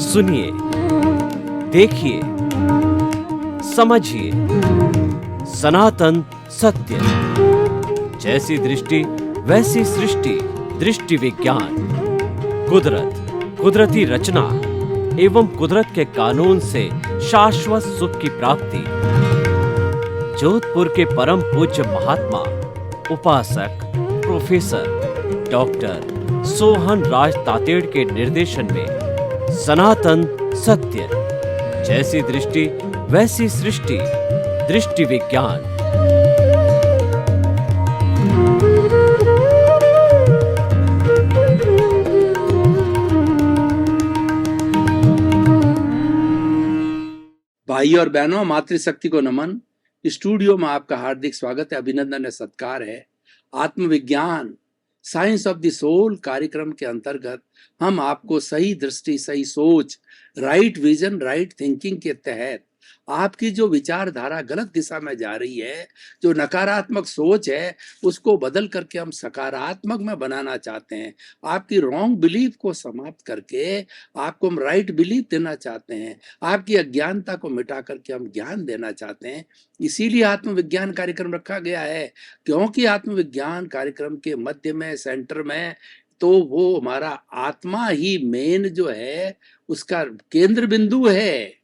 सुनिए, देखिए, समझिए सनातन सत्य। जैसी दृष्टि वैसी सृष्टि, दृष्टि विज्ञान। कुदरत, कुदरती रचना एवं कुदरत के कानून से शाश्वत सुख की प्राप्ति। जोधपुर के परम पूज्य महात्मा उपासक प्रोफेसर डॉक्टर सोहन राज तातेड़ के निर्देशन में सनातन सत्य। जैसी दृष्टि वैसी सृष्टि, दृष्टि विज्ञान। भाई और बहनों, मातृशक्ति को नमन। स्टूडियो में आपका हार्दिक स्वागत है, अभिनंदन है, सत्कार है। आत्मविज्ञान साइंस ऑफ द सोल कार्यक्रम के अंतर्गत हम आपको सही दृष्टि, सही सोच, राइट विजन, राइट थिंकिंग के तहत आपकी जो विचारधारा गलत दिशा में जा रही है, जो नकारात्मक सोच है, उसको बदल करके हम सकारात्मक में बनाना चाहते हैं। आपकी रॉन्ग बिलीफ को समाप्त करके आपको हम राइट बिलीफ देना चाहते हैं। आपकी अज्ञानता को मिटा करके हम ज्ञान देना चाहते हैं। इसीलिए आत्मविज्ञान कार्यक्रम रखा गया है, क्योंकि आत्मविज्ञान कार्यक्रम के मध्य में, सेंटर में, तो वो हमारा आत्मा ही मेन जो है, उसका केंद्र बिंदु है।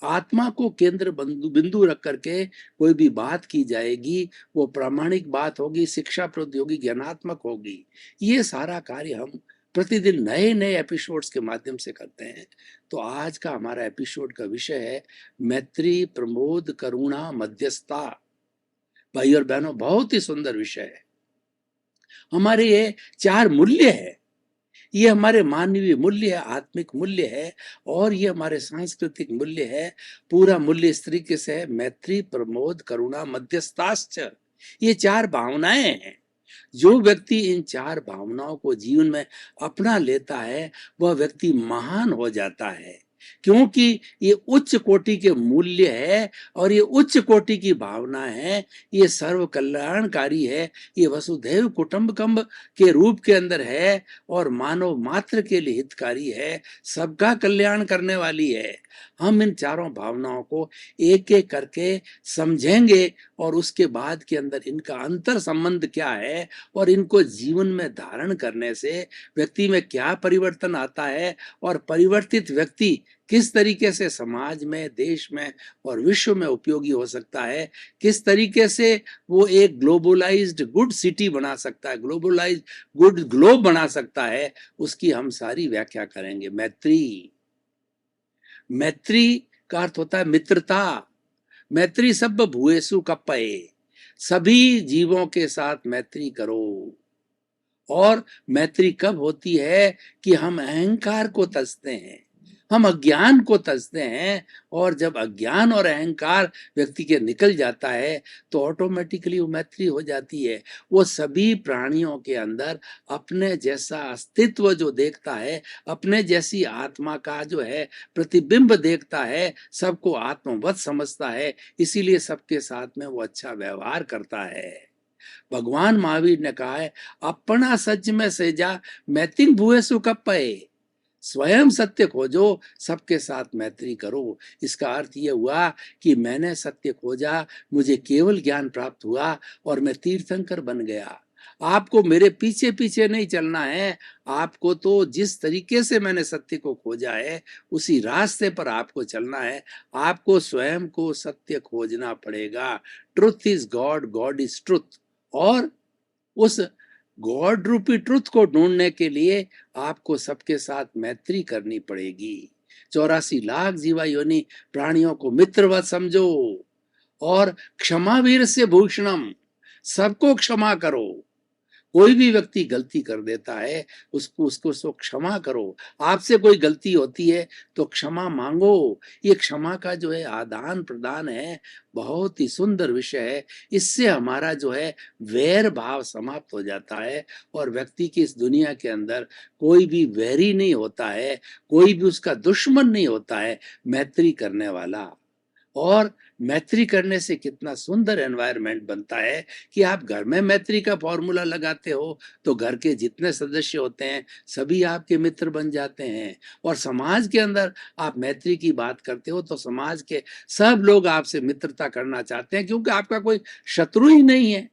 आत्मा को केंद्र बिंदु रख करके कोई भी बात की जाएगी, वो प्रामाणिक बात होगी, शिक्षा प्रद होगी, ज्ञानात्मक होगी। ये सारा कार्य हम प्रतिदिन नए नए एपिसोड्स के माध्यम से करते हैं। तो आज का हमारा एपिसोड का विषय है मैत्री, प्रमोद, करुणा, मध्यस्थता। भाई और बहनों, बहुत ही सुंदर विषय है। हमारे ये 4 मूल्य है। ये हमारे मानवीय मूल्य है, आत्मिक मूल्य है, और ये हमारे सांस्कृतिक मूल्य है। पूरा मूल्य इस तरीके से है, मैत्री, प्रमोद, करुणा, मध्यस्थाश्च। ये 4 भावनाएं हैं। जो व्यक्ति इन 4 भावनाओं को जीवन में अपना लेता है, वह व्यक्ति महान हो जाता है, क्योंकि ये उच्च कोटि के मूल्य है और ये उच्च कोटि की भावना है। ये सर्व कल्याणकारी है। ये वसुधैव कुटुंबकम के रूप के अंदर है और मानव मात्र के लिए हितकारी है, सबका कल्याण करने वाली है। हम इन 4 भावनाओं को एक एक करके समझेंगे और उसके बाद के अंदर इनका अंतर संबंध क्या है और इनको जीवन में धारण करने से व्यक्ति में क्या परिवर्तन आता है और परिवर्तित व्यक्ति किस तरीके से समाज में, देश में और विश्व में उपयोगी हो सकता है, किस तरीके से वो एक ग्लोबलाइज्ड गुड सिटी बना सकता है, ग्लोबलाइज्ड गुड ग्लोब बना सकता है, उसकी हम सारी व्याख्या करेंगे। मैत्री, मैत्री का अर्थ होता है मित्रता। मैत्री सब भूयसु कप्पये, सभी जीवों के साथ मैत्री करो। और मैत्री कब होती है कि हम अहंकार को तजते हैं, हम अज्ञान को तजते हैं। और जब अज्ञान और अहंकार व्यक्ति के निकल जाता है तो ऑटोमेटिकली वो मैत्री हो जाती है। वो सभी प्राणियों के अंदर अपने जैसा अस्तित्व जो देखता है, अपने जैसी आत्मा का जो है प्रतिबिंब देखता है, सबको आत्मवत समझता है, इसीलिए सबके साथ में वो अच्छा व्यवहार करता है। भगवान महावीर ने कहा है, अपना सच में सेजा मैतिन भूयसु कप्पये, स्वयं सत्य खोजो, सबके साथ मैत्री करो। इसका अर्थ ये हुआ कि मैंने सत्य खोजा, मुझे केवल ज्ञान प्राप्त हुआ और मैं तीर्थंकर बन गया। आपको मेरे पीछे पीछे नहीं चलना है, आपको तो जिस तरीके से मैंने सत्य को खोजा है उसी रास्ते पर आपको चलना है। आपको स्वयं को सत्य खोजना पड़ेगा। Truth is God, God is truth. और उस गॉड रूपी ट्रुथ को ढूंढने के लिए आपको सबके साथ मैत्री करनी पड़ेगी। 84 लाख जीवा योनि प्राणियों को मित्रवत समझो और क्षमावीर से भूषणम, सबको क्षमा करो। कोई भी व्यक्ति गलती कर देता है, उसको क्षमा करो। आपसे कोई गलती होती है तो क्षमा मांगो। ये क्षमा का जो है आदान प्रदान है, बहुत ही सुंदर विषय है। इससे हमारा जो है वैर भाव समाप्त हो जाता है और व्यक्ति की इस दुनिया के अंदर कोई भी वैरी नहीं होता है, कोई भी उसका दुश्मन नहीं होता है, मैत्री करने वाला। और मैत्री करने से कितना सुंदर एनवायरनमेंट बनता है कि आप घर में मैत्री का फॉर्मूला लगाते हो तो घर के जितने सदस्य होते हैं सभी आपके मित्र बन जाते हैं। और समाज के अंदर आप मैत्री की बात करते हो तो समाज के सब लोग आपसे मित्रता करना चाहते हैं, क्योंकि आपका कोई शत्रु ही नहीं है।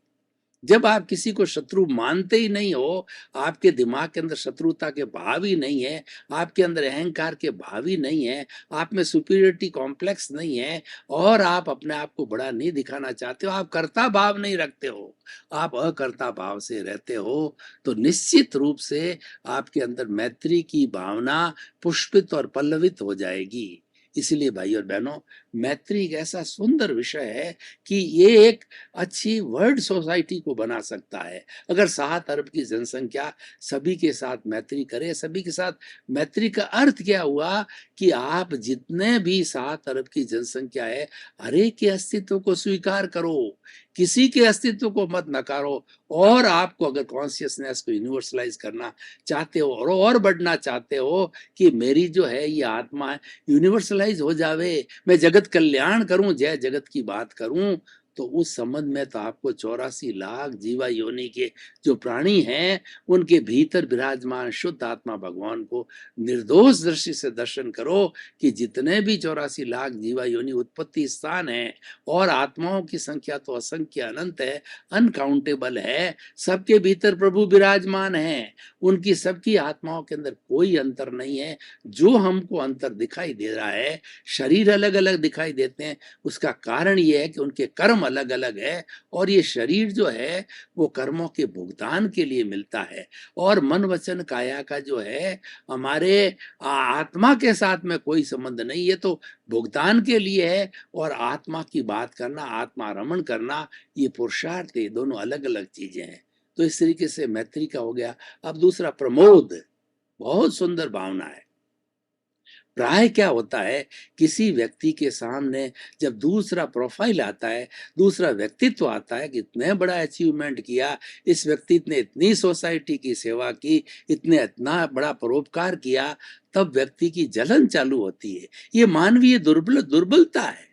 जब आप किसी को शत्रु मानते ही नहीं हो, आपके दिमाग के अंदर शत्रुता के भाव ही नहीं है, आपके अंदर अहंकार के भाव ही नहीं है, आप में सुपीरियरिटी कॉम्प्लेक्स नहीं है, और आप अपने आप को बड़ा नहीं दिखाना चाहते हो, आप कर्ता भाव नहीं रखते हो, आप अकर्ता भाव से रहते हो, तो निश्चित रूप से आपके अंदर मैत्री की भावना पुष्पित और पल्लवित हो जाएगी। इसलिए भाई और बहनों, मैत्री एक ऐसा सुंदर विषय है कि ये एक अच्छी वर्ल्ड सोसाइटी को बना सकता है। अगर 7 अरब की जनसंख्या सभी के साथ मैत्री करे, सभी के साथ मैत्री का अर्थ क्या हुआ कि आप जितने भी 7 अरब की जनसंख्या है, हर एक के अस्तित्व को स्वीकार करो, किसी के अस्तित्व को मत नकारो, और आपको अगर कॉन्शियसनेस को यूनिवर्सलाइज करना चाहते हो और बढ़ना चाहते हो कि मेरी जो है ये आत्मा यूनिवर्सलाइज हो जावे, मैं जगत कल्याण करूं, जय जगत की बात करूं, तो उस संबंध में तो आपको 84 लाख जीवा योनि के जो प्राणी हैं उनके भीतर विराजमान शुद्ध आत्मा भगवान को निर्दोष दृष्टि से दर्शन करो कि जितने भी 84 लाख जीवा योनि उत्पत्ति स्थान है, और आत्माओं की संख्या तो असंख्य अनंत है, अनकाउंटेबल है, सबके भीतर प्रभु विराजमान है, उनकी सबकी आत्माओं के अंदर कोई अंतर नहीं है। जो हमको अंतर दिखाई दे रहा है, शरीर अलग अलग दिखाई देते हैं, उसका कारण ये है कि उनके कर्म अलग अलग है, और ये शरीर जो है वो कर्मों के भुगतान के लिए मिलता है, और मन वचन काया का जो है हमारे आत्मा के साथ में कोई संबंध नहीं, ये तो भुगतान के लिए है। और आत्मा की बात करना, आत्मा रमण करना, ये पुरुषार्थ है, दोनों अलग अलग चीजें हैं। तो इस तरीके से मैत्री का हो गया। अब दूसरा प्रमोद, बहुत सुंदर भावना है। प्राय क्या होता है, किसी व्यक्ति के सामने जब दूसरा प्रोफाइल आता है, दूसरा व्यक्तित्व आता है कि इतने बड़ा अचीवमेंट किया, इस व्यक्ति ने इतनी सोसाइटी की सेवा की, इतना बड़ा परोपकार किया, तब व्यक्ति की जलन चालू होती है। ये मानवीय दुर्बलता है,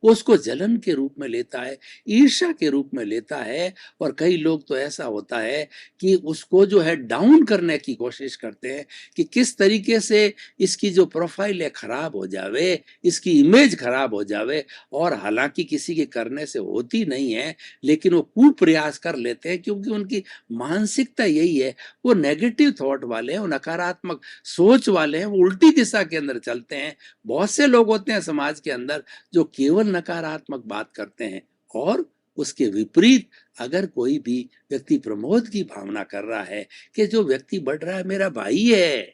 वो उसको जलन के रूप में लेता है, ईर्ष्या के रूप में लेता है, और कई लोग तो ऐसा होता है कि उसको जो है डाउन करने की कोशिश करते हैं कि किस तरीके से इसकी जो प्रोफाइल है खराब हो जावे, इसकी इमेज खराब हो जावे, और हालांकि किसी के करने से होती नहीं है, लेकिन वो कुप्रयास कर लेते हैं, क्योंकि उनकी मानसिकता यही है, वो नेगेटिव थॉट वाले हैं, वो नकारात्मक सोच वाले हैं, वो उल्टी दिशा के अंदर चलते हैं। बहुत से लोग होते हैं समाज के अंदर जो केवल नकारात्मक बात करते हैं, और उसके विपरीत अगर कोई भी व्यक्ति प्रमोद की भावना कर रहा है कि जो व्यक्ति बढ़ रहा है मेरा भाई है,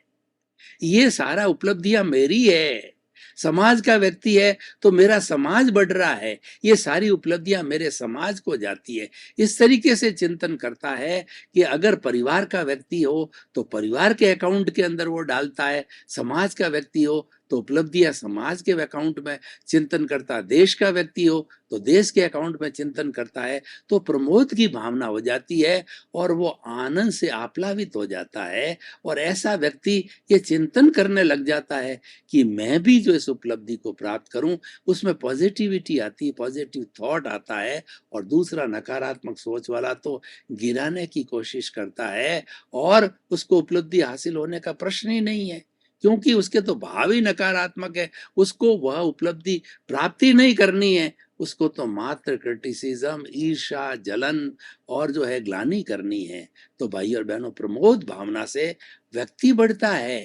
ये सारा उपलब्धियां मेरी है, समाज का व्यक्ति है तो मेरा समाज बढ़ रहा है, ये सारी उपलब्धियां मेरे समाज को जाती है, इस तरीके से चिंतन करता है कि अगर परिवार का व्यक्ति हो तो परिवार के अकाउंट के अंदर वो डालता है, समाज का व्यक्ति हो तो उपलब्धियां समाज के अकाउंट में चिंतन करता, देश का व्यक्ति हो तो देश के अकाउंट में चिंतन करता है, तो प्रमोद की भावना हो जाती है, और वो आनंद से आप्लावित हो जाता है, और ऐसा व्यक्ति ये चिंतन करने लग जाता है कि मैं भी जो इस उपलब्धि को प्राप्त करूं, उसमें पॉजिटिविटी आती है, पॉजिटिव थॉट आता है, और दूसरा नकारात्मक सोच वाला तो गिराने की कोशिश करता है, और उसको उपलब्धि हासिल होने का प्रश्न ही नहीं है, क्योंकि उसके तो भाव ही नकारात्मक है, उसको वह उपलब्धि प्राप्ति नहीं करनी है, उसको तो मात्र क्रिटिसिज्म, ईर्ष्या, जलन और जो है ग्लानि करनी है। तो भाई और बहनों, प्रमोद भावना से व्यक्ति बढ़ता है,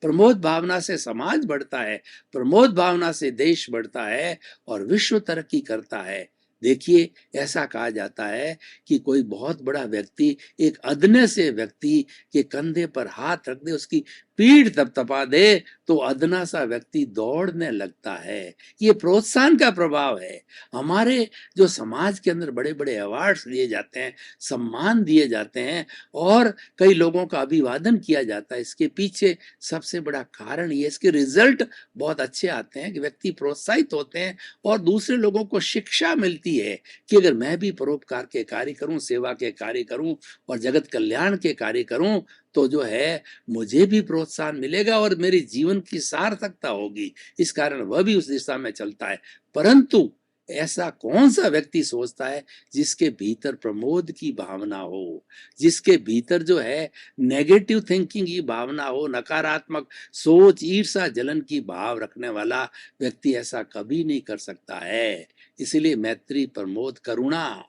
प्रमोद भावना से समाज बढ़ता है, प्रमोद भावना से देश बढ़ता है, और विश्व तरक्की करता है। देखिए, ऐसा कहा जाता है कि कोई बहुत बड़ा व्यक्ति एक अदने से व्यक्ति के कंधे पर हाथ रख दे, उसकी पीठ थपथपा दे, तो अदना सा व्यक्ति दौड़ने लगता है। ये प्रोत्साहन का प्रभाव है। हमारे जो समाज के अंदर बड़े बड़े अवार्ड्स दिए जाते हैं, सम्मान दिए जाते हैं, और कई लोगों का अभिवादन किया जाता है, इसके पीछे सबसे बड़ा कारण ये, इसके रिजल्ट बहुत अच्छे आते हैं कि व्यक्ति प्रोत्साहित होते हैं, और दूसरे लोगों को शिक्षा मिलती है कि अगर मैं भी परोपकार के कार्य करूं, सेवा के कार्य करूं, और जगत कल्याण के कार्य करूं, तो जो है मुझे भी प्रोत्साहन मिलेगा और मेरे जीवन की सार्थकता होगी। इस कारण वह भी उस दिशा में चलता है। परंतु ऐसा कौन सा व्यक्ति सोचता है जिसके भीतर प्रमोद की भावना हो, जिसके भीतर जो है नेगेटिव थिंकिंग की भावना हो, नकारात्मक सोच, ईर्षा, जलन की भाव रखने वाला व्यक्ति ऐसा कभी नहीं कर सकता है। इसलिए मैत्री, प्रमोद, करुणा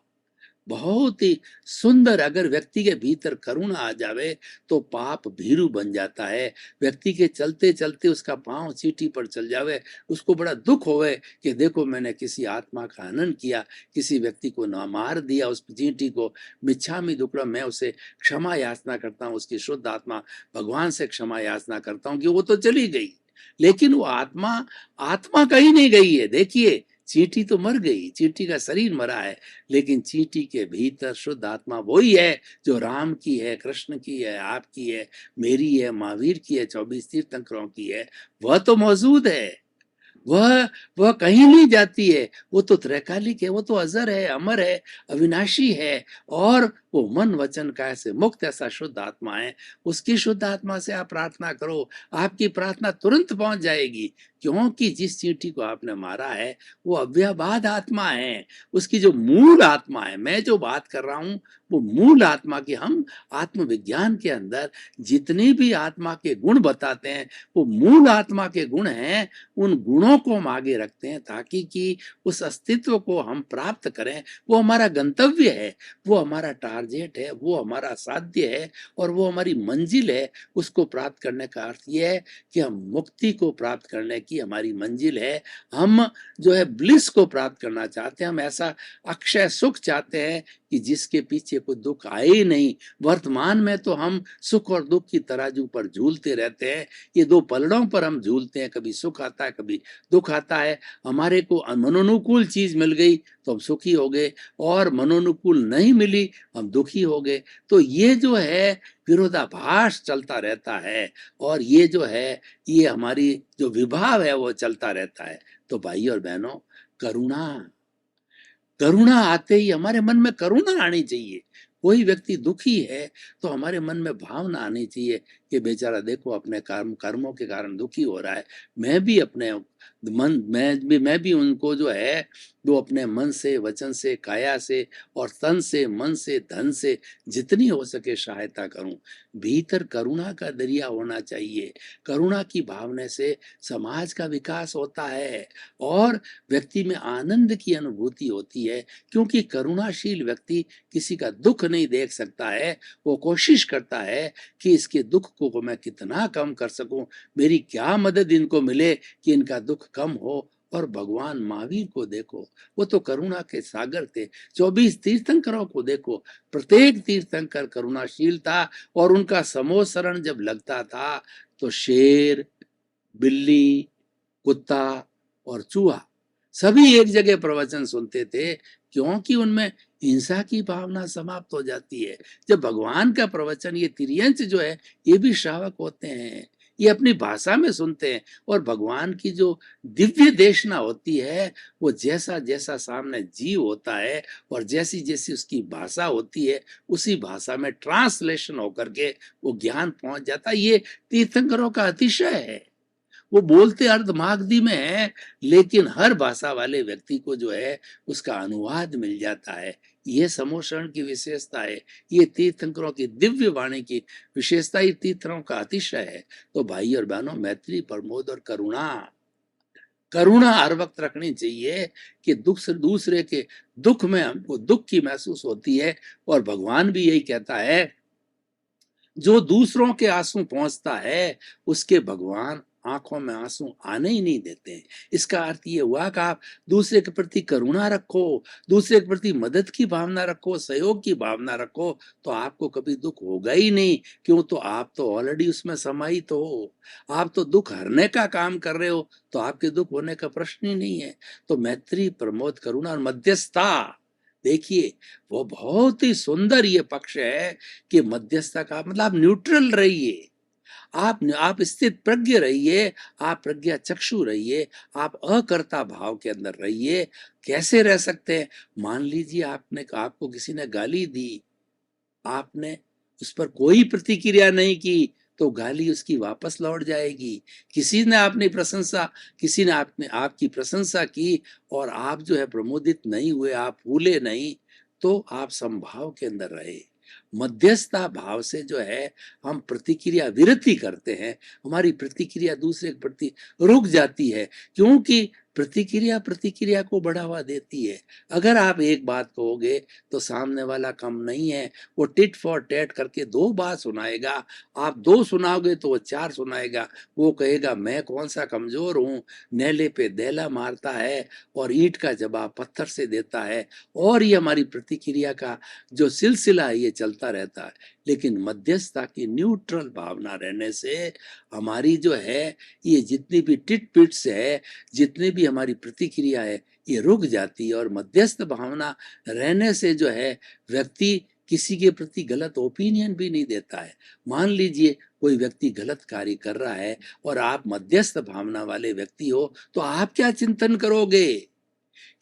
बहुत ही सुंदर। अगर व्यक्ति के भीतर करुणा आ जावे तो पाप भीरू बन जाता है। व्यक्ति के चलते चलते उसका पांव चींटी पर चल जावे, उसको बड़ा दुख होवे कि देखो मैंने किसी आत्मा का हनन किया, किसी व्यक्ति को ना मार दिया, उस चींटी को मिच्छामि दुक्कड़म, मैं उसे क्षमा याचना करता हूँ, उसकी शुद्ध आत्मा भगवान से क्षमा याचना करता हूँ कि वो तो चली गई, लेकिन वो आत्मा आत्मा कहीं नहीं गई है। देखिए चींटी तो मर गई, चींटी का शरीर मरा है, लेकिन चींटी के भीतर शुद्ध आत्मा वही है जो राम की है, कृष्ण की है, आपकी है, मेरी है, महावीर की है, 24 तीर्थंकरों की है। वह तो मौजूद है, वह कहीं नहीं जाती है। वो तो त्रैकालिक है, वो तो अजर है, अमर है, अविनाशी है। और वो मन वचन काया से मुक्त ऐसा शुद्ध आत्मा है। उसकी शुद्ध आत्मा से आप प्रार्थना करो, आपकी प्रार्थना तुरंत पहुंच जाएगी, क्योंकि जिस चींटी को आपने मारा है वो अव्ययबाद आत्मा है। उसकी जो मूल आत्मा है, मैं जो बात कर रहा हूं वो मूल आत्मा की। हम आत्मविज्ञान के अंदर जितने भी आत्मा के गुण बताते हैं वो मूल आत्मा के गुण हैं। उन गुणों को हम आगे रखते हैं ताकि कि उस अस्तित्व को हम प्राप्त करें। वो हमारा गंतव्य है, वो हमारा टारगेट है, वो हमारा साध्य है और वो हमारी मंजिल है। उसको प्राप्त करने का अर्थ ये है कि हम मुक्ति को प्राप्त करने की हमारी मंजिल है। हम जो है ब्लिस को प्राप्त करना चाहते हैं, हम ऐसा अक्षय सुख चाहते हैं कि जिसके पीछे कोई दुख आए ही नहीं। वर्तमान में तो हम सुख और दुख की तराजू पर झूलते रहते हैं, ये दो पलड़ों पर हम झूलते हैं, कभी सुख आता है कभी दुख आता है। हमारे को मनोनुकूल चीज मिल गई तो हम सुखी हो गए, और मनोनुकूल नहीं मिली हम दुखी हो गए। तो ये जो है विरोधाभास चलता रहता है, और ये जो है ये हमारी जो विभाव है वो चलता रहता है। तो भाई और बहनों, करुणा करुणा आते ही हमारे मन में करुणा आनी चाहिए। कोई व्यक्ति दुखी है तो हमारे मन में भावना आनी चाहिए कि बेचारा देखो अपने कर्मों के कारण दुखी हो रहा है। मैं भी अपने मैं भी उनको जो है वो अपने मन से, वचन से, काया से और तन से, मन से, धन से जितनी हो सके सहायता करूं। भीतर करुणा का दरिया होना चाहिए। करुणा की भावना से समाज का विकास होता है और व्यक्ति में आनंद की अनुभूति होती है, क्योंकि करुणाशील व्यक्ति किसी का दुख नहीं देख सकता है। वो कोशिश करता है कि इसके दुख को मैं कितना कम कर सकूं, मेरी क्या मदद इनको मिले कि इनका दुख कम हो। और भगवान महावीर को देखो, वो तो करुणा के सागर थे। 24 तीर्थंकरों को देखो, प्रत्येक तीर्थंकर करुणाशील था, और उनका समोसरण जब लगता था तो शेर, बिल्ली, कुत्ता और चूहा सभी एक जगह प्रवचन सुनते थे, क्योंकि उनमें हिंसा की भावना समाप्त हो जाती है। जब भगवान का प्रवचन, ये तिर्यंच जो है ये भी श्रावक होते हैं, ये अपनी भाषा में सुनते हैं, और भगवान की जो दिव्य देशना होती है वो जैसा जैसा सामने जीव होता है और जैसी जैसी उसकी भाषा होती है उसी भाषा में ट्रांसलेशन होकर के वो ज्ञान पहुंच जाता है। ये तीर्थंकरों का अतिशय है। वो बोलते अर्धमागधी में है, लेकिन हर भाषा वाले व्यक्ति को जो है उसका अनुवाद मिल जाता है। ये समोषण की विशेषता है, ये तीर्थंकरों की दिव्य वाणी की विशेषता, ये तीर्थंकरों का अतिशय है। तो भाई और बहनों, मैत्री, प्रमोद और करुणा हर वक्त रखनी चाहिए कि दूसरे के दुख में हमको दुख की महसूस होती है। और भगवान भी यही कहता है, जो दूसरों के आंसू पहुंचता है उसके भगवान आंखों में आंसू आने ही नहीं देते हैं। इसका अर्थ ये हुआ कि आप दूसरे के प्रति करुणा रखो, दूसरे के प्रति मदद की भावना रखो, सहयोग की भावना रखो, तो आपको कभी दुख होगा ही नहीं। क्यों? तो आप तो ऑलरेडी उसमें समाहित हो, आप तो दुख हरने का काम कर रहे हो, तो आपके दुख होने का प्रश्न ही नहीं है। तो मैत्री, प्रमोद, करुणा और मध्यस्थता, देखिए वो बहुत ही सुंदर ये पक्ष है कि मध्यस्थता का मतलब आप न्यूट्रल रहिए, आप स्थित प्रज्ञ रहिए, आप प्रज्ञा चक्षु रहिए, आप अकर्ता भाव के अंदर रहिए। कैसे रह सकते हैं? मान लीजिए आपको किसी ने गाली दी, आपने उस पर कोई प्रतिक्रिया नहीं की तो गाली उसकी वापस लौट जाएगी। किसी ने आपने प्रशंसा किसी ने आपने आपकी प्रशंसा की और आप जो है प्रमोदित नहीं हुए, आप फूले नहीं, तो आप समभाव के अंदर रहे। मध्यस्थता भाव से जो है हम प्रतिक्रिया विरति करते हैं, हमारी प्रतिक्रिया दूसरे के प्रति रुक जाती है, क्योंकि प्रतिक्रिया प्रतिक्रिया को बढ़ावा देती है। अगर आप एक बात कहोगे तो सामने वाला कम नहीं है, वो टिट फॉर टैट करके 2 बात सुनाएगा, आप 2 सुनाओगे तो वो 4 सुनाएगा। वो कहेगा मैं कौन सा कमजोर हूँ, नेले पे दैला मारता है और ईंट का जवाब पत्थर से देता है, और ये हमारी प्रतिक्रिया का जो सिलसिला है ये चलता रहता है। लेकिन मध्यस्थता की न्यूट्रल भावना रहने से हमारी जो है ये जितनी भी टिट पिट्स है, जितनी भी हमारी प्रतिक्रिया है, ये रुक जाती है। और मध्यस्थ भावना रहने से जो है व्यक्ति किसी के प्रति गलत ओपिनियन भी नहीं देता है। मान लीजिए कोई व्यक्ति गलत कार्य कर रहा है और आप मध्यस्थ भावना वाले व्यक्ति हो, तो आप क्या चिंतन करोगे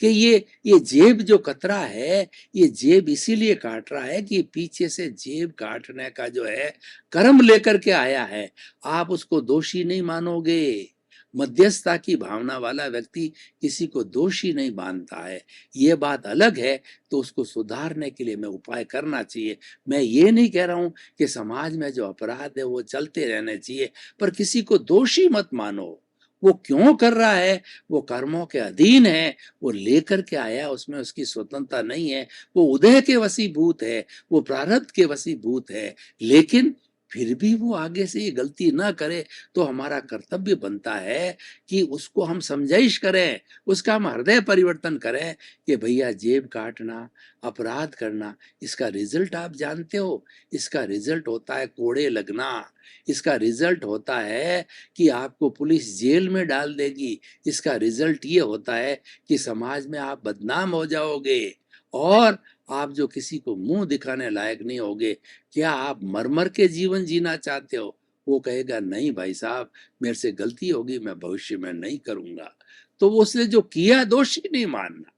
कि ये जेब जो कतरा है, ये जेब इसीलिए काट रहा है कि पीछे से जेब काटने का जो है कर्म लेकर के आया है, आप उसको दोषी नहीं मानोगे। मध्यस्थता की भावना वाला व्यक्ति किसी को दोषी नहीं मानता है। ये बात अलग है तो उसको सुधारने के लिए मैं उपाय करना चाहिए। मैं ये नहीं कह रहा हूं कि समाज में जो अपराध है वो चलते रहने चाहिए, पर किसी को दोषी मत मानो। वो क्यों कर रहा है, वो कर्मों के अधीन है, वो लेकर के आया, उसमें उसकी स्वतंत्रता नहीं है, वो उदय के वशीभूत है, वो प्रारब्ध के वशीभूत है। लेकिन फिर भी वो आगे से ये गलती ना करे तो हमारा कर्तव्य बनता है कि उसको हम समझाइश करें, उसका हम हृदय परिवर्तन करें कि भैया जेब काटना, अपराध करना, इसका रिजल्ट आप जानते हो, इसका रिजल्ट होता है कोड़े लगना, इसका रिजल्ट होता है कि आपको पुलिस जेल में डाल देगी, इसका रिजल्ट ये होता है कि समाज में आप बदनाम हो जाओगे और आप जो किसी को मुंह दिखाने लायक नहीं होगे। क्या आप मर मर के जीवन जीना चाहते हो? वो कहेगा नहीं भाई साहब, मेरे से गलती होगी, मैं भविष्य में नहीं करूंगा। तो उसने जो किया दोषी नहीं मानना,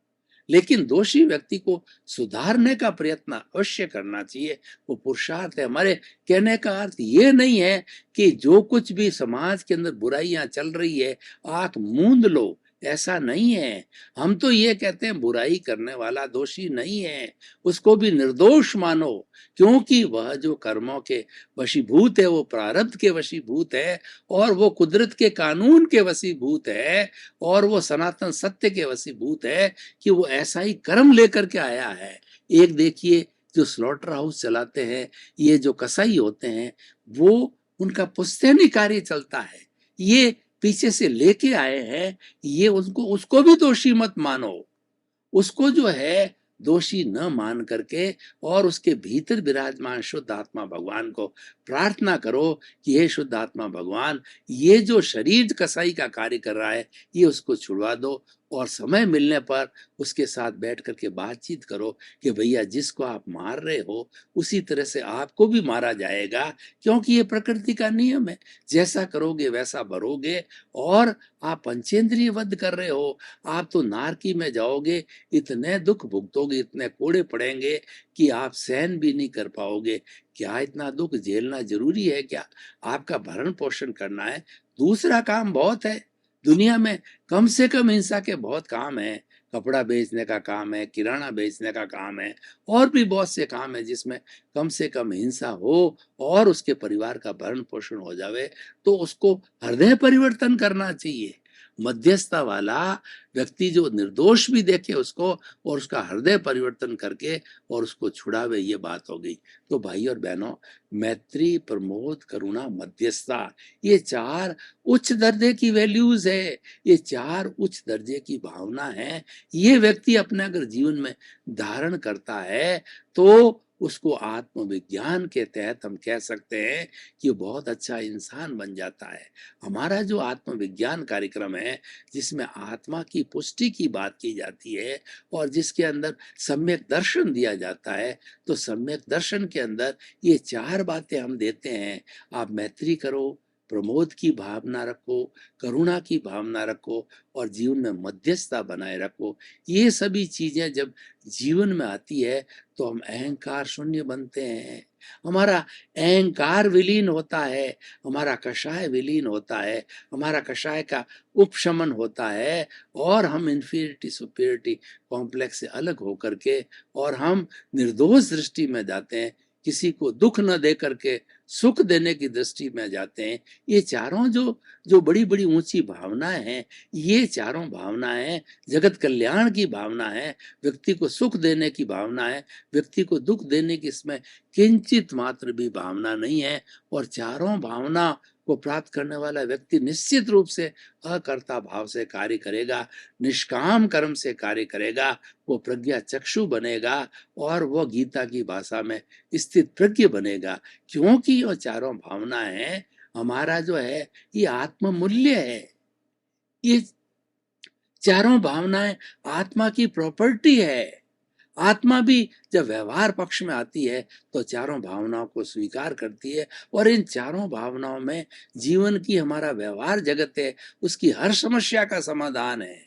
लेकिन दोषी व्यक्ति को सुधारने का प्रयत्न अवश्य करना चाहिए। वो पुरुषार्थ है। हमारे कहने का अर्थ ये नहीं है कि जो कुछ भी समाज के अंदर बुराइयां चल रही है आंख मूंद लो, ऐसा नहीं है। हम तो ये कहते हैं बुराई करने वाला दोषी नहीं है, उसको भी निर्दोष मानो, क्योंकि वह जो कर्मों के वशीभूत है वो प्रारब्ध के वशीभूत है और वो कुदरत के कानून के वशीभूत है और वो सनातन सत्य के वशीभूत है कि वो ऐसा ही कर्म लेकर के आया है। एक देखिए जो स्लॉटर हाउस चलाते हैं, ये जो कसाई होते हैं, वो उनका पुश्तैनी कार्य चलता है, ये पीछे से लेके आए हैं, ये उसको भी दोषी मत मानो। उसको जो है दोषी न मान करके और उसके भीतर विराजमान शुद्ध आत्मा भगवान को प्रार्थना करो कि हे शुद्ध आत्मा भगवान, ये जो शरीर कसाई का कार्य कर रहा है ये उसको छुड़वा दो, और समय मिलने पर उसके साथ बैठ करके बातचीत करो कि भैया जिसको आप मार रहे हो उसी तरह से आपको भी मारा जाएगा, क्योंकि ये प्रकृति का नियम है, जैसा करोगे वैसा भरोगे। और आप पंचेंद्रिय वध कर रहे हो, आप तो नारकी में जाओगे, इतने दुख भुगतोगे, इतने कोड़े पड़ेंगे कि आप सहन भी नहीं कर पाओगे। क्या इतना दुख झेलना जरूरी है? क्या आपका भरण पोषण करना है? दूसरा काम बहुत है दुनिया में, कम से कम हिंसा के बहुत काम है। कपड़ा बेचने का काम है, किराना बेचने का काम है, और भी बहुत से काम है जिसमें कम से कम हिंसा हो और उसके परिवार का भरण पोषण हो जावे, तो उसको हृदय परिवर्तन करना चाहिए। मध्यस्थता वाला व्यक्ति जो निर्दोष भी देखे उसको और उसका हृदय परिवर्तन करके और उसको छुड़ावे, ये बात हो गई। तो भाई और बहनों, मैत्री, प्रमोद, करुणा, मध्यस्थता, ये 4 उच्च दर्जे की वैल्यूज है, ये 4 उच्च दर्जे की भावना है। ये व्यक्ति अपने अगर जीवन में धारण करता है तो उसको आत्मविज्ञान के तहत हम कह सकते हैं कि बहुत अच्छा इंसान बन जाता है। हमारा जो आत्मविज्ञान कार्यक्रम है जिसमें आत्मा की पुष्टि की बात की जाती है और जिसके अंदर सम्यक दर्शन दिया जाता है, तो सम्यक दर्शन के अंदर ये 4 बातें हम देते हैं। आप मैत्री करो, प्रमोद की भावना रखो, करुणा की भावना रखो और जीवन में मध्यस्थता बनाए रखो। ये सभी चीजें जब जीवन में आती है तो हम अहंकार शून्य बनते हैं, हमारा अहंकार विलीन होता है, हमारा कषाय विलीन होता है, हमारा कषाय का उपशमन होता है और हम इंफीरियरिटी सुपीरियरिटी कॉम्प्लेक्स से अलग होकर के और हम निर्दोष दृष्टि में जाते हैं, किसी को दुख न दे करके सुख देने की दृष्टि में जाते हैं। ये चारों जो जो बड़ी बड़ी ऊंची भावनाएं हैं, ये चारों भावनाएं जगत कल्याण की भावना है, व्यक्ति को सुख देने की भावना है, व्यक्ति को दुख देने की इसमें किंचित मात्र भी भावना नहीं है। और चारों भावना को प्राप्त करने वाला व्यक्ति निश्चित रूप से अकर्ता भाव से कार्य करेगा, निष्काम कर्म से कार्य करेगा, वो प्रज्ञा चक्षु बनेगा और वो गीता की भाषा में स्थित प्रज्ञ बनेगा। क्योंकि ये चारों भावनाएं हैं, हमारा जो है ये आत्म मूल्य है। ये चारों भावनाएं आत्मा की प्रॉपर्टी है। आत्मा भी जब व्यवहार पक्ष में आती है तो चारों भावनाओं को स्वीकार करती है और इन चारों भावनाओं में जीवन की हमारा व्यवहार जगत है, उसकी हर समस्या का समाधान है।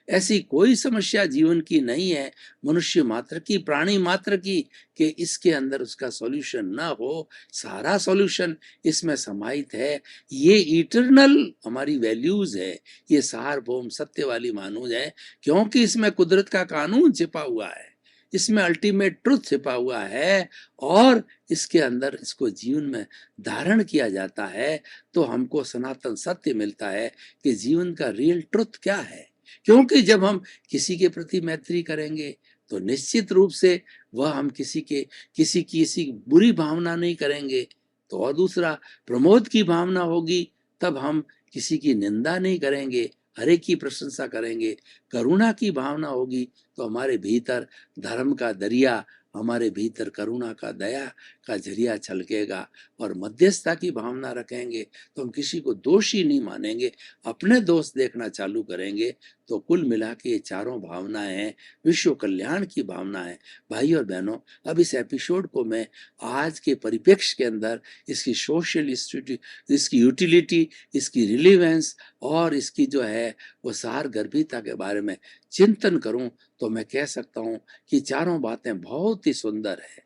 ऐसी कोई समस्या जीवन की नहीं है, मनुष्य मात्र की, प्राणी मात्र की, कि इसके अंदर उसका सॉल्यूशन ना हो। सारा सॉल्यूशन इसमें समाहित है। ये इटरनल हमारी वैल्यूज है, ये सार्वभौम सत्य वाली मानूज है, क्योंकि इसमें कुदरत का कानून छिपा हुआ है, इसमें अल्टीमेट ट्रुथ छिपा हुआ है और इसके अंदर इसको जीवन में धारण किया जाता है तो हमको सनातन सत्य मिलता है कि जीवन का रियल ट्रुथ क्या है। क्योंकि जब हम किसी के प्रति मैत्री करेंगे तो निश्चित रूप से वह हम किसी बुरी भावना नहीं करेंगे। तो और दूसरा, प्रमोद की भावना होगी तब हम किसी की निंदा नहीं करेंगे, हर एक की प्रशंसा करेंगे। करुणा की भावना होगी तो हमारे भीतर धर्म का दरिया, हमारे भीतर करुणा का दया का जरिया छलकेगा। और मध्यस्थता की भावना रखेंगे तो हम किसी को दोषी नहीं मानेंगे, अपने दोष देखना चालू करेंगे। तो कुल मिला के ये चारों भावनाएं हैं, विश्व कल्याण की भावना है। भाई और बहनों, अब इस एपिसोड को मैं आज के परिप्रेक्ष्य के अंदर इसकी सोशल इसकी यूटिलिटी, इसकी रिलीवेंस और इसकी जो है वो सारगर्भिता के बारे में चिंतन करूं तो मैं कह सकता हूं कि चारों बातें बहुत ही सुंदर है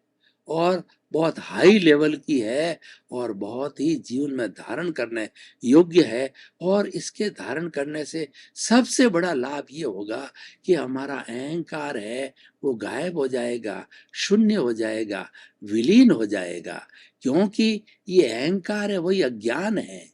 और बहुत हाई लेवल की है और बहुत ही जीवन में धारण करने योग्य है। और इसके धारण करने से सबसे बड़ा लाभ ये होगा कि हमारा अहंकार है वो गायब हो जाएगा, शून्य हो जाएगा, विलीन हो जाएगा। क्योंकि ये अहंकार है वही अज्ञान है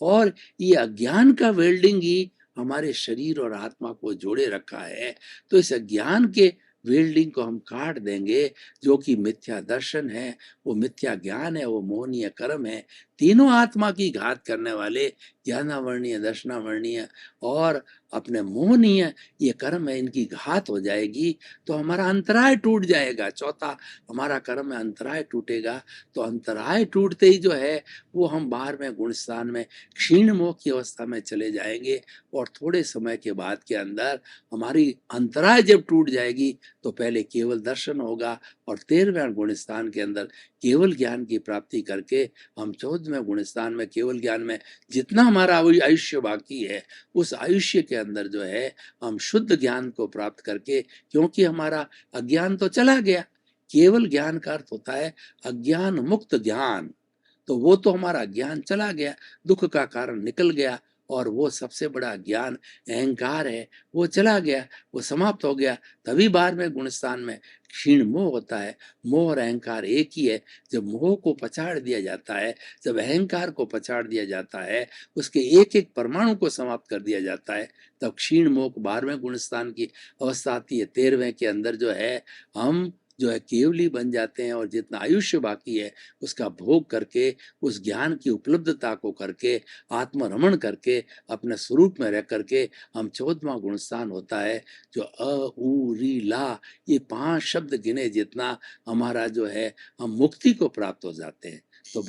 और ये अज्ञान का वेल्डिंग ही हमारे शरीर और आत्मा को जोड़े रखा है। तो इस अज्ञान के वेल्डिंग को हम काट देंगे, जो कि मिथ्या दर्शन है, वो मिथ्या ज्ञान है, वो मोहनीय कर्म है। तीनों आत्मा की घात करने वाले ज्ञानावर्णीय, दर्शनावर्णीय और अपने मोहनीय ये कर्म है, इनकी घात हो जाएगी तो हमारा अंतराय टूट जाएगा। चौथा हमारा कर्म है, अंतराय टूटेगा। तो अंतराय टूटते ही जो है वो हम बाहर में गुणस्थान में क्षीण मोह की अवस्था में चले जाएंगे और थोड़े समय के बाद के अंदर हमारी अंतराय जब टूट जाएगी तो पहले केवल दर्शन होगा और 13वें गुणस्थान के अंदर केवल ज्ञान की प्राप्ति करके हम 14वें गुणस्थान में केवल ज्ञान में जितना हमारा आयुष्य बाकी है उस आयुष्य के अंदर जो है हम शुद्ध ज्ञान को प्राप्त करके, क्योंकि हमारा अज्ञान तो चला गया, केवल ज्ञान का अर्थ होता है अज्ञान मुक्त ज्ञान। तो वो तो हमारा ज्ञान चला गया, दुख का कारण निकल गया और वो सबसे बड़ा ज्ञान अहंकार है वो चला गया, वो समाप्त हो गया। तभी 12वें गुणस्थान में क्षीण मोह होता है। मोह और अहंकार एक ही है। जब मोह को पछाड़ दिया जाता है, जब अहंकार को पछाड़ दिया जाता है, उसके एक एक परमाणु को समाप्त कर दिया जाता है, तब क्षीण मोह 12वें गुणस्थान की अवस्था आती है। 13वें के अंदर जो है हम जो है केवली बन जाते हैं और जितना आयुष्य बाकी है उसका भोग करके, उस ज्ञान की उपलब्धता को करके, आत्मरमण करके, अपने स्वरूप में रह करके हम 14वां गुणस्थान होता है जो अ उ री ला, ये 5 शब्द गिने जितना हमारा जो है हम मुक्ति को प्राप्त हो जाते हैं। तो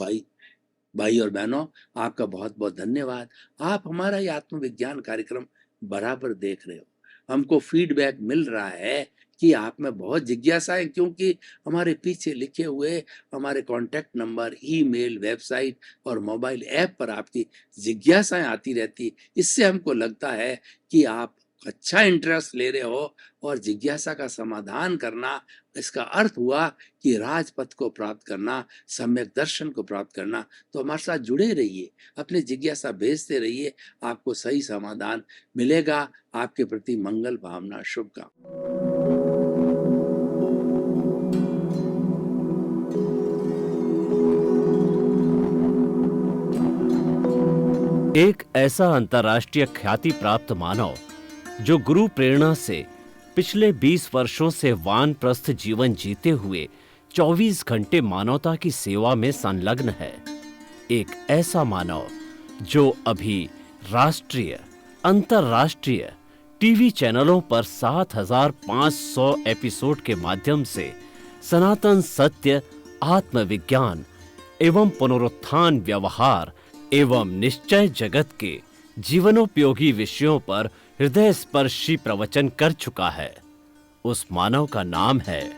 भाई और बहनों, आपका बहुत बहुत धन्यवाद। आप हमारा ये आत्मविज्ञान कार्यक्रम बराबर देख रहे हो, हमको फीडबैक मिल रहा है कि आप में बहुत जिज्ञासा है, क्योंकि हमारे पीछे लिखे हुए हमारे कॉन्टैक्ट नंबर, ईमेल, वेबसाइट और मोबाइल ऐप पर आपकी जिज्ञासाएं आती रहती। इससे हमको लगता है कि आप अच्छा इंटरेस्ट ले रहे हो और जिज्ञासा का समाधान करना, इसका अर्थ हुआ कि राजपथ को प्राप्त करना, सम्यक दर्शन को प्राप्त करना। तो हमारे साथ जुड़े रहिए, अपनी जिज्ञासा भेजते रहिए, आपको सही समाधान मिलेगा। आपके प्रति मंगल भावना, शुभकामना। एक ऐसा अंतर्राष्ट्रीय ख्याति प्राप्त मानव जो गुरु प्रेरणा से पिछले 20 वर्षों से वानप्रस्थ जीवन जीते हुए 24 घंटे मानवता की सेवा में संलग्न है। एक ऐसा मानव जो अभी राष्ट्रीय, अंतर्राष्ट्रीय टीवी चैनलों पर 7,500 एपिसोड के माध्यम से सनातन सत्य, आत्मविज्ञान एवं पुनरुत्थान, व्यवहार एवं निश्चय जगत के जीवनोपयोगी विषयों पर हृदय स्पर्शी प्रवचन कर चुका है। उस मानव का नाम है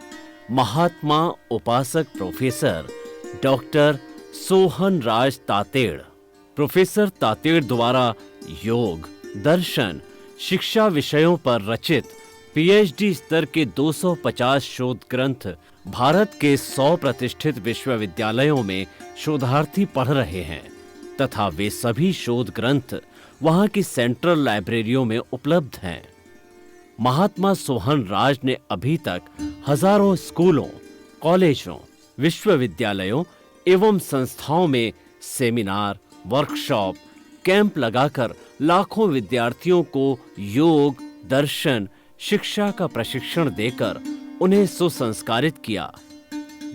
महात्मा उपासक प्रोफेसर डॉक्टर सोहन राज तातेड़। प्रोफेसर तातेड़ द्वारा योग, दर्शन, शिक्षा विषयों पर रचित पीएचडी स्तर के 250 शोध ग्रंथ भारत के 100 प्रतिष्ठित विश्वविद्यालयों में शोधार्थी पढ़ रहे हैं तथा वे सभी शोध ग्रंथ वहां की सेंट्रल लाइब्रेरियों में उपलब्ध हैं। महात्मा सोहन राज ने अभी तक हजारों स्कूलों, कॉलेजों, विश्वविद्यालयों एवं संस्थाओं में सेमिनार, वर्कशॉप, कैंप लगाकर लाखों विद्यार्थियों को योग, दर्शन, शिक्षा का प्रशिक्षण देकर उन्हें सुसंस्कारित किया।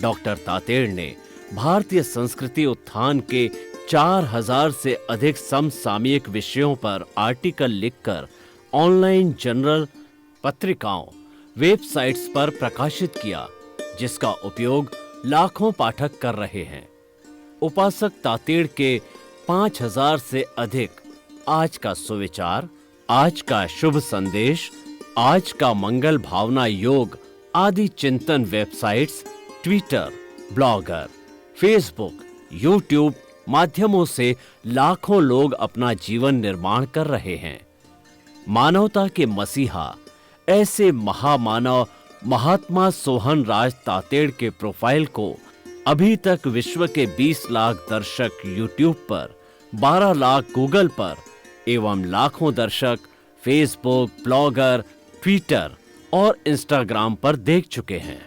डॉक्टर तातेड़ ने भारतीय संस्कृति उत्थान के 4000 से अधिक समसामयिक विषयों पर आर्टिकल लिखकर ऑनलाइन जर्नल, पत्रिकाओं, वेबसाइट्स पर प्रकाशित किया, जिसका उपयोग लाखों पाठक कर रहे हैं। उपासक तातेड़ के 5000 से अधिक आज का सुविचार, आज का शुभ संदेश, आज का मंगल भावना योग आदि चिंतन websites, Twitter, blogger, Facebook, YouTube माध्यमों से लाखों लोग अपना जीवन निर्माण कर रहे हैं। मानवता के मसीहा ऐसे महामानव महात्मा सोहन राज तातेड़ के प्रोफाइल को अभी तक विश्व के 20 लाख दर्शक यूट्यूब पर, 12 लाख गूगल पर एवं लाखों दर्शक फेसबुक, ब्लॉगर, ट्विटर और इंस्टाग्राम पर देख चुके हैं।